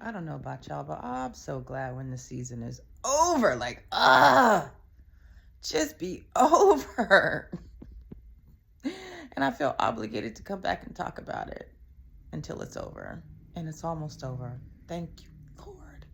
I don't know about y'all, but I'm so glad when the season is over. Like, just be over. And I feel obligated to come back and talk about it until it's over. And it's almost over. Thank you, Lord.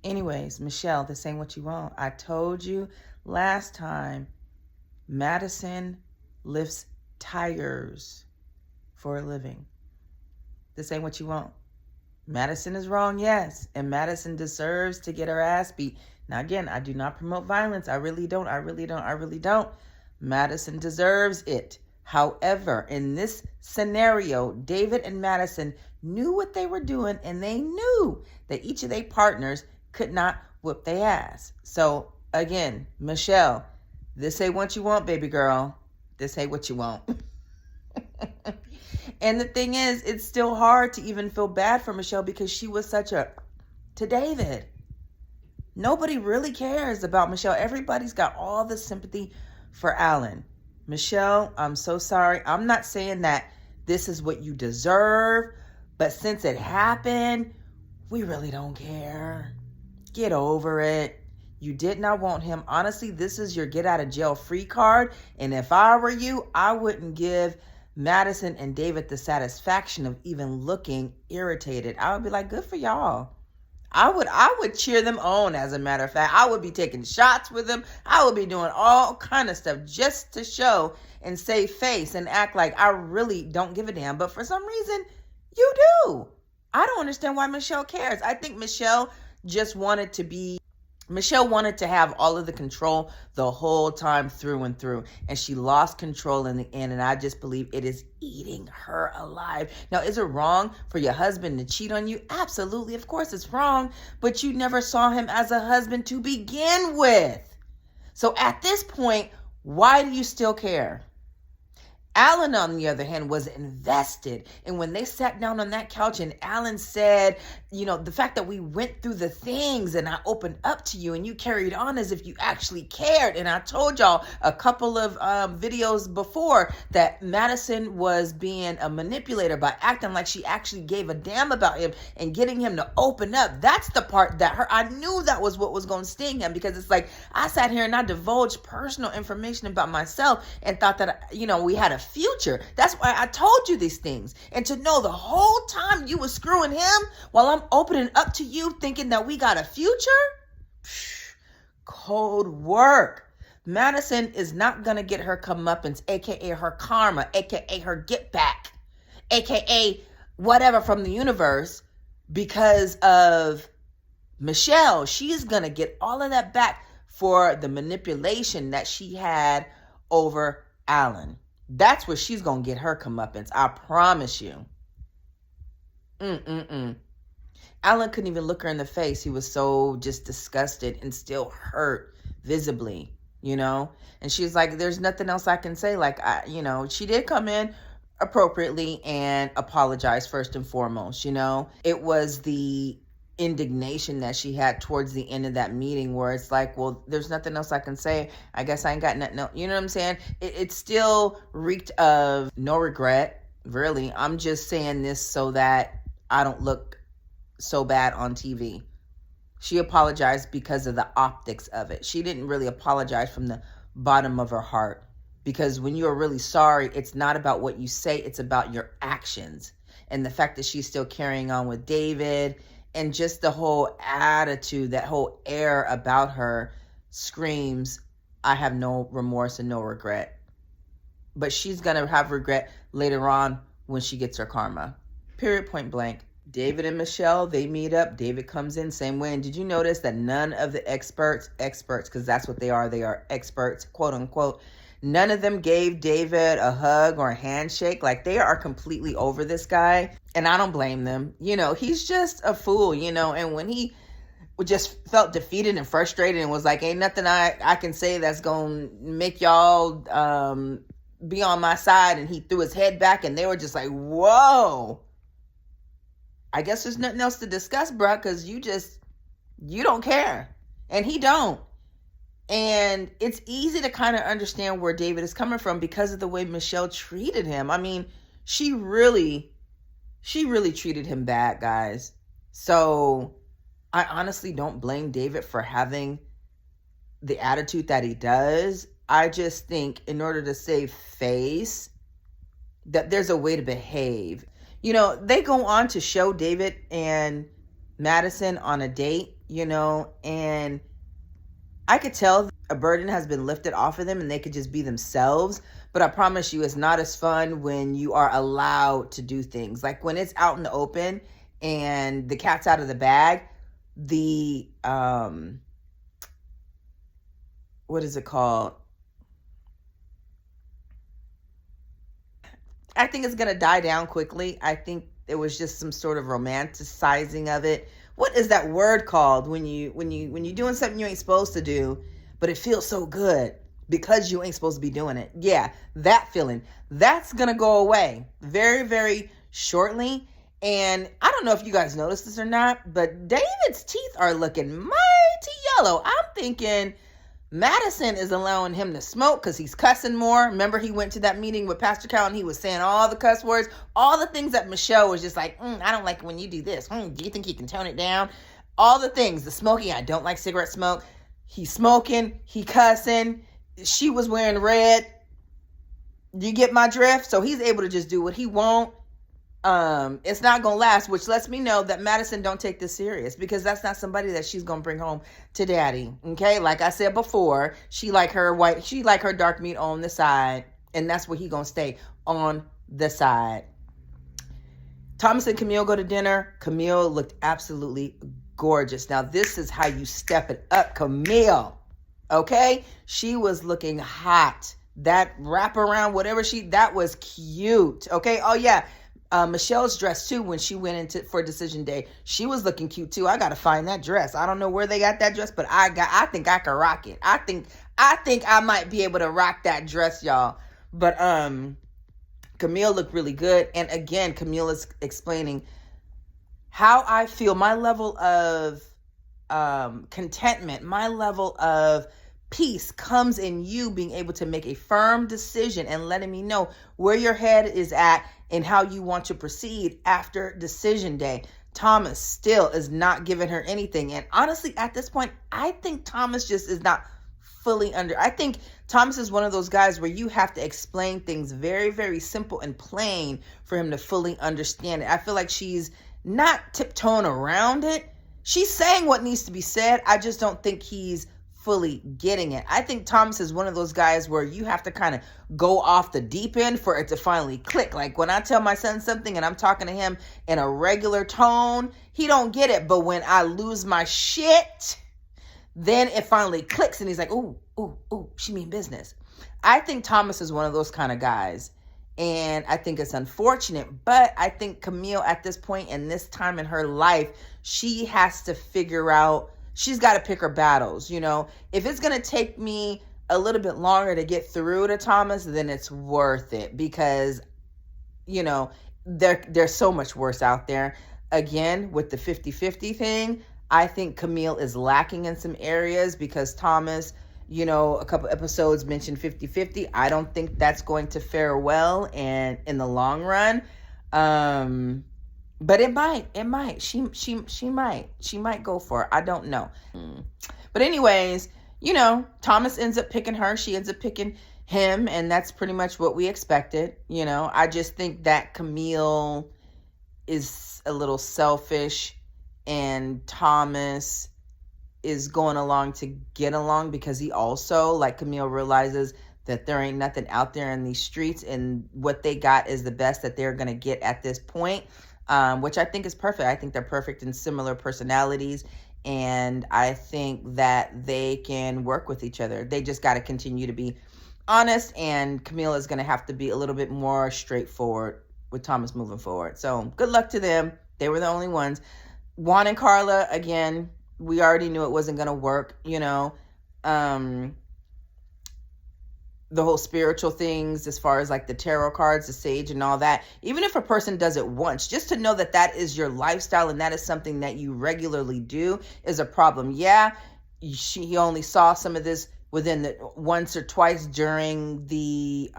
Anyways, Michelle, this ain't what you want. I told you last time, Madison lifts tires for a living. This ain't what you want. Madison is wrong, yes. And Madison deserves to get her ass beat. Now, again, I do not promote violence. I really don't. Madison deserves it. However, in this scenario, David and Madison knew what they were doing, and they knew that each of their partners could not whip their ass. So, again, Michelle, this ain't what you want, baby girl. This ain't what you want. And the thing is, it's still hard to even feel bad for Michelle because she was such a to David. Nobody really cares about Michelle. Everybody's got all the sympathy for Alan. Michelle, I'm so sorry. I'm not saying that this is what you deserve, but since it happened, we really don't care. Get over it. You did not want him. Honestly, this is your get out of jail free card. And if I were you, I wouldn't give Madison and David the satisfaction of even looking irritated. I would be like, good for y'all. I would cheer them on, as a matter of fact. I would be taking shots with them. I would be doing all kind of stuff just to show and save face and act like I really don't give a damn. But for some reason, you do. I don't understand why Michelle cares. I think Michelle wanted to have all of the control the whole time through and through. And she lost control in the end. And I just believe it is eating her alive. Now, is it wrong for your husband to cheat on you? Absolutely. Of course it's wrong. But you never saw him as a husband to begin with. So at this point, why do you still care? Alan, on the other hand, was invested. And when they sat down on that couch and Alan said, the fact that we went through the things and I opened up to you and you carried on as if you actually cared. And I told y'all a couple of videos before that Madison was being a manipulator by acting like she actually gave a damn about him and getting him to open up. That's the part that I knew that was what was going to sting him, because it's like I sat here and I divulged personal information about myself and thought that, we had a future. That's why I told you these things. And to know the whole time you was screwing him while I'm opening up to you thinking that we got a future? Cold work. Madison is not going to get her comeuppance, aka her karma, aka her get back, aka whatever from the universe because of Michelle. She's going to get all of that back for the manipulation that she had over Alan. That's where she's going to get her comeuppance. I promise you. Alan couldn't even look her in the face. He was so just disgusted and still hurt visibly, And she's like, there's nothing else I can say. Like, she did come in appropriately and apologize first and foremost, It was the indignation that she had towards the end of that meeting where it's like, well, there's nothing else I can say. I guess I ain't got nothing else. You know what I'm saying? It still reeked of no regret, really. I'm just saying this so that I don't look so bad on TV. She apologized because of the optics of it. She didn't really apologize from the bottom of her heart, because when you're really sorry, it's not about what you say, it's about your actions. And the fact that she's still carrying on with David and just the whole attitude, that whole air about her screams, I have no remorse and no regret. But she's going to have regret later on when she gets her karma. Period, point blank. David and Michelle, they meet up. David comes in same way. And did you notice that none of the experts, because that's what they are experts, quote unquote, none of them gave David a hug or a handshake. Like, they are completely over this guy. And I don't blame them. He's just a fool, and when he just felt defeated and frustrated and was like, ain't nothing I can say that's going to make y'all be on my side. And he threw his head back and they were just like, whoa. I guess there's nothing else to discuss, bro, because you don't care. And he don't. And it's easy to kind of understand where David is coming from because of the way Michelle treated him. I mean, she really treated him bad, guys. So I honestly don't blame David for having the attitude that he does. I just think in order to save face, that there's a way to behave. They go on to show David and Madison on a date, and I could tell a burden has been lifted off of them and they could just be themselves. But I promise you, it's not as fun when you are allowed to do things. Like when it's out in the open and the cat's out of the bag, the, what is it called? I think it's going to die down quickly. I think it was just some sort of romanticizing of it. What is that word called when you doing something you ain't supposed to do, but it feels so good because you ain't supposed to be doing it? Yeah, that feeling. That's going to go away very, very shortly. And I don't know if you guys noticed this or not, but David's teeth are looking mighty yellow. I'm thinking Madison is allowing him to smoke because he's cussing more. Remember, he went to that meeting with Pastor Cal and he was saying all the cuss words, all the things that Michelle was just like, I don't like it when you do this. Do you think you can tone it down? All the things, the smoking, I don't like cigarette smoke. He's smoking, he cussing. She was wearing red. You get my drift? So he's able to just do what he wants. It's not gonna last, which lets me know that Madison don't take this serious, because that's not somebody that she's gonna bring home to daddy. Okay, like I said before, she like her dark meat on the side, and that's where he gonna stay, on the side. Thomas and Camille go to dinner. Camille looked absolutely gorgeous. Now this is how you step it up, Camille. Okay, she was looking hot. That wraparound, whatever that was cute. Okay, oh yeah. Michelle's dress too, when she went for decision day, she was looking cute too. I gotta find that dress. I don't know where they got that dress, but I think I can rock it. I think I might be able to rock that dress, y'all. But Camille looked really good. And again, Camille is explaining how I feel, my level of contentment, my level of peace comes in you being able to make a firm decision and letting me know where your head is at and how you want to proceed after decision day. Thomas still is not giving her anything. And honestly, at this point, I think Thomas just is not fully I think Thomas is one of those guys where you have to explain things very, very simple and plain for him to fully understand it. I feel like she's not tiptoeing around it. She's saying what needs to be said. I just don't think he's fully getting it. I think Thomas is one of those guys where you have to kind of go off the deep end for it to finally click. Like when I tell my son something and I'm talking to him in a regular tone, he don't get it. But when I lose my shit, then it finally clicks and he's like, ooh, she mean business. I think Thomas is one of those kind of guys. And I think it's unfortunate, but I think Camille at this point in this time in her life, she has to figure out, she's got to pick her battles. If it's going to take me a little bit longer to get through to Thomas, then it's worth it, because, there's so much worse out there. Again, with the 50-50 thing, I think Camille is lacking in some areas, because Thomas, a couple episodes mentioned 50-50. I don't think that's going to fare well and in the long run. But it might. She might go for it. I don't know. But anyways, Thomas ends up picking her. She ends up picking him. And that's pretty much what we expected. I just think that Camille is a little selfish and Thomas is going along to get along, because he also, like Camille, realizes that there ain't nothing out there in these streets, and what they got is the best that they're going to get at this point, which I think is perfect. I think they're perfect in similar personalities, and I think that they can work with each other. They just got to continue to be honest, and Camille is going to have to be a little bit more straightforward with Thomas moving forward. So good luck to them. They were the only ones. Juan and Carla, again, we already knew it wasn't going to work, the whole spiritual things, as far as like the tarot cards, the sage and all that. Even if a person does it once, just to know that that is your lifestyle and that is something that you regularly do is a problem. Yeah, he only saw some of this within the once or twice during the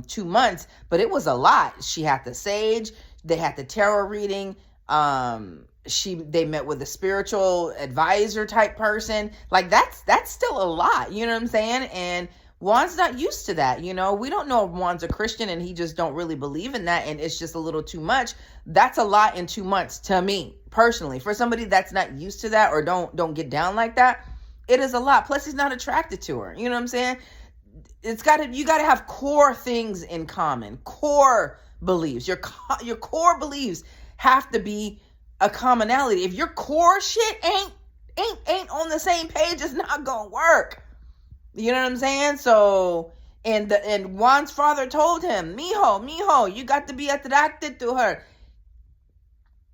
2 months, but it was a lot. She had the sage, they had the tarot reading, They met with a spiritual advisor type person. Like that's still a lot, you know what I'm saying? And Juan's not used to that, you know. We don't know if Juan's a Christian and he just don't really believe in that and it's just a little too much. That's a lot in 2 months to me, personally. For somebody that's not used to that or don't get down like that, it is a lot. Plus he's not attracted to her. You know what I'm saying? You gotta have core things in common. Core beliefs. Your core beliefs have to be a commonality. If your core shit ain't on the same page, it's not gonna work. You know what I'm saying? So, and Juan's father told him, mijo, you got to be attracted to her.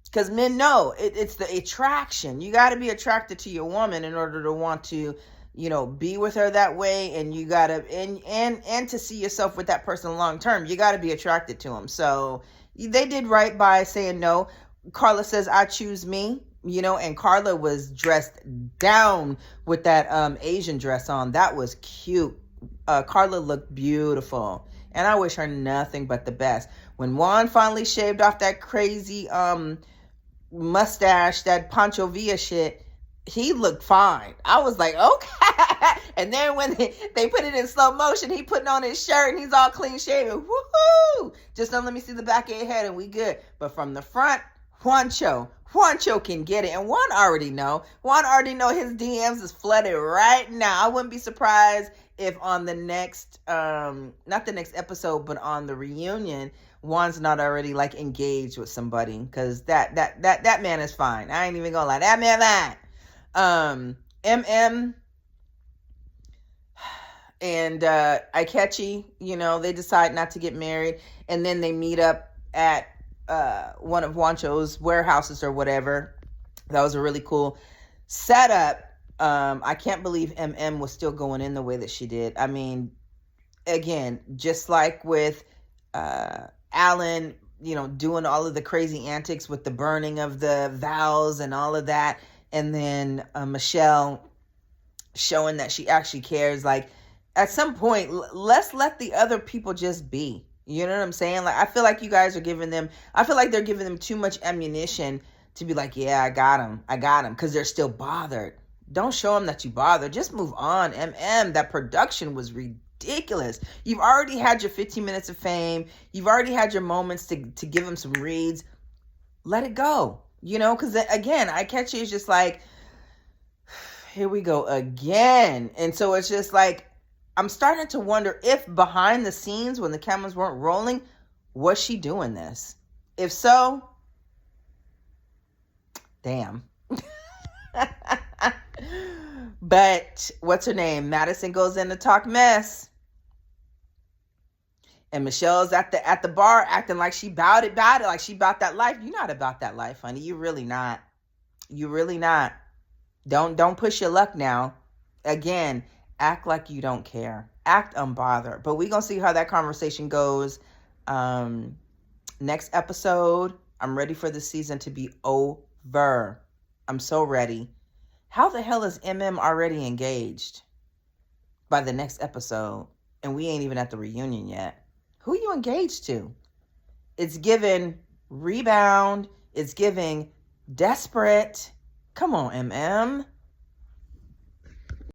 Because men know it's the attraction. You got to be attracted to your woman in order to want to, you know, be with her that way. And you got to, and to see yourself with that person long term, you got to be attracted to him. So they did right by saying no. Carla says, I choose me. You know, and Carla was dressed down with that Asian dress on. That was cute. Carla looked beautiful. And I wish her nothing but the best. When Juan finally shaved off that crazy mustache, that Pancho Villa shit, he looked fine. I was like, okay. And then when they put it in slow motion, he putting on his shirt and he's all clean shaven. Woohoo! Just don't let me see the back of your head and we good. But from the front, Juancho can get it. And Juan already know his DMs is flooded right now. I wouldn't be surprised if on the next, not the next episode, but on the reunion, Juan's not already like engaged with somebody. Cause that man is fine. I ain't even gonna lie. That man fine. Emem and Akechi, you know, they decide not to get married. And then they meet up at one of Juancho's warehouses or whatever. That was a really cool setup. I can't believe Emem was still going in the way that she did. I mean, again, just like with Alan, you know, doing all of the crazy antics with the burning of the vows and all of that. And then Michelle showing that she actually cares. Like, at some point, let's let the other people just be. You know what I'm saying? Like, I feel like you guys are I feel like they're giving them too much ammunition to be like, yeah, I got him. Because they're still bothered. Don't show them that you bothered. Just move on. That production was ridiculous. You've already had your 15 minutes of fame. You've already had your moments to give them some reads. Let it go. You know, because again, I catch you is just like, here we go again. And so it's just like, I'm starting to wonder if behind the scenes when the cameras weren't rolling, was she doing this? If so, damn. But what's her name? Madison goes in to talk mess. And Michelle's at the bar acting like she about it, like she about that life. You're not about that life, honey. You really not. You really not. Don't push your luck now. Again, act like you don't care. Act unbothered. But we're going to see how that conversation goes. Next episode, I'm ready for the season to be over. I'm so ready. How the hell is Emem already engaged by the next episode? And we ain't even at the reunion yet. Who you engaged to? It's giving rebound. It's giving desperate. Come on, Emem.